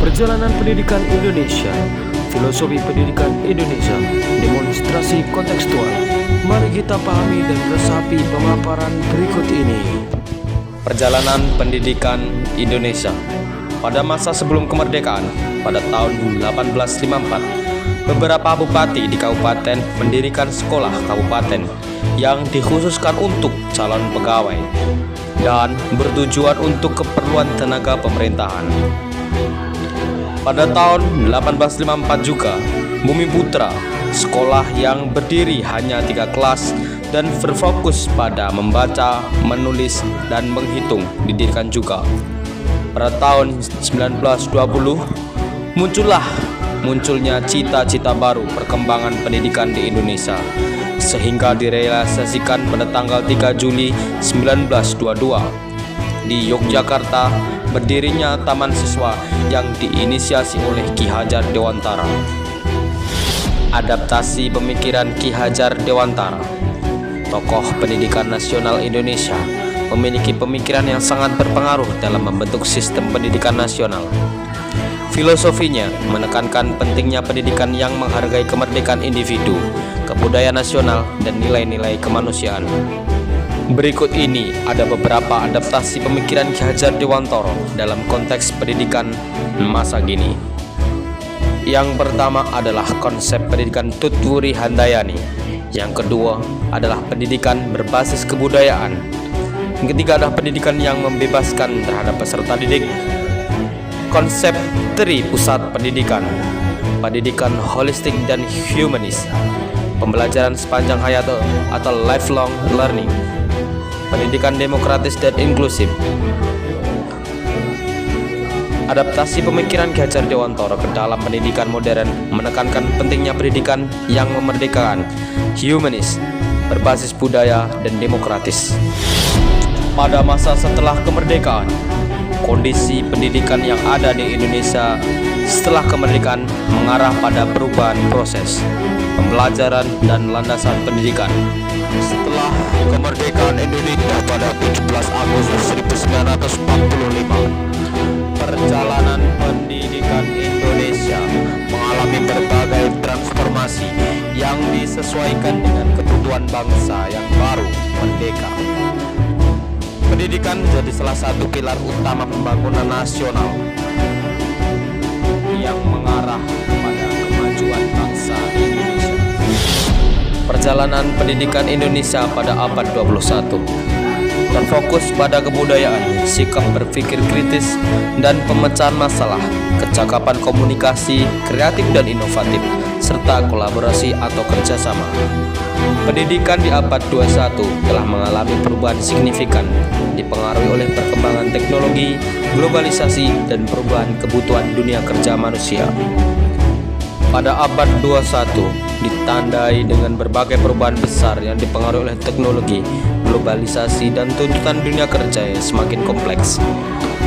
Perjalanan pendidikan Indonesia, filosofi pendidikan Indonesia, demonstrasi kontekstual. Mari kita pahami dan resapi pemaparan berikut ini. Perjalanan pendidikan Indonesia. Pada masa sebelum kemerdekaan, pada tahun 1854, beberapa bupati di kabupaten mendirikan sekolah kabupaten yang dikhususkan untuk calon pegawai dan bertujuan untuk keperluan tenaga pemerintahan. Pada tahun 1854 juga, Bumiputra, sekolah yang berdiri hanya 3 kelas dan berfokus pada membaca, menulis, dan menghitung didirikan juga. Pada tahun 1920, munculnya cita-cita baru perkembangan pendidikan di Indonesia, sehingga direalisasikan pada tanggal 3 Juli 1922 di Yogyakarta berdirinya Taman Siswa yang diinisiasi oleh Ki Hajar Dewantara. Adaptasi pemikiran Ki Hajar Dewantara, tokoh pendidikan nasional Indonesia, memiliki pemikiran yang sangat berpengaruh dalam membentuk sistem pendidikan nasional. Filosofinya menekankan pentingnya pendidikan yang menghargai kemerdekaan individu, kebudayaan nasional, dan nilai-nilai kemanusiaan. Berikut ini ada beberapa adaptasi pemikiran Ki Hajar Dewantara dalam konteks pendidikan masa kini. Yang pertama adalah konsep pendidikan Tutwuri Handayani. Yang kedua adalah pendidikan berbasis kebudayaan. Yang ketiga adalah pendidikan yang membebaskan terhadap peserta didik. Konsep tri pusat pendidikan, pendidikan holistik dan humanis, pembelajaran sepanjang hayat atau lifelong learning, pendidikan demokratis dan inklusif. Adaptasi pemikiran Ki Hajar Dewantara ke dalam pendidikan modern menekankan pentingnya pendidikan yang memerdekakan, humanis, berbasis budaya, dan demokratis. Pada masa setelah kemerdekaan, kondisi pendidikan yang ada di Indonesia setelah kemerdekaan mengarah pada perubahan proses pembelajaran dan landasan pendidikan. Setelah kemerdekaan Indonesia pada 17 Agustus 1945, perjalanan pendidikan Indonesia mengalami berbagai transformasi yang disesuaikan dengan kebutuhan bangsa yang baru merdeka. Pendidikan menjadi salah satu pilar utama pembangunan nasional yang mengarah pada kemajuan bangsa Indonesia. Perjalanan pendidikan Indonesia pada abad 21 terfokus pada kebudayaan, sikap berpikir kritis, dan pemecahan masalah, kecakapan komunikasi, kreatif dan inovatif, serta kolaborasi atau kerjasama. Pendidikan di abad 21 telah mengalami perubahan signifikan, dipengaruhi oleh perkembangan teknologi, globalisasi, dan perubahan kebutuhan dunia kerja manusia. Pada abad 21 ditandai dengan berbagai perubahan besar yang dipengaruhi oleh teknologi, globalisasi, dan tuntutan dunia kerja yang semakin kompleks.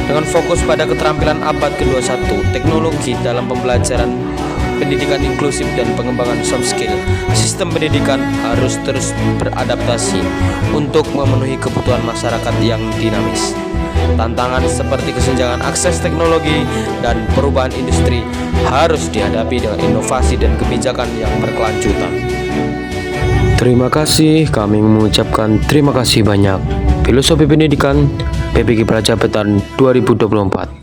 Dengan fokus pada keterampilan abad ke-21, teknologi dalam pembelajaran, pendidikan inklusif, dan pengembangan soft skill, sistem pendidikan harus terus beradaptasi untuk memenuhi kebutuhan masyarakat yang dinamis. Tantangan seperti kesenjangan akses teknologi dan perubahan industri harus dihadapi dengan inovasi dan kebijakan yang berkelanjutan. Terima kasih, kami mengucapkan terima kasih banyak. Filosofi Pendidikan PPG Prajabetan 2024.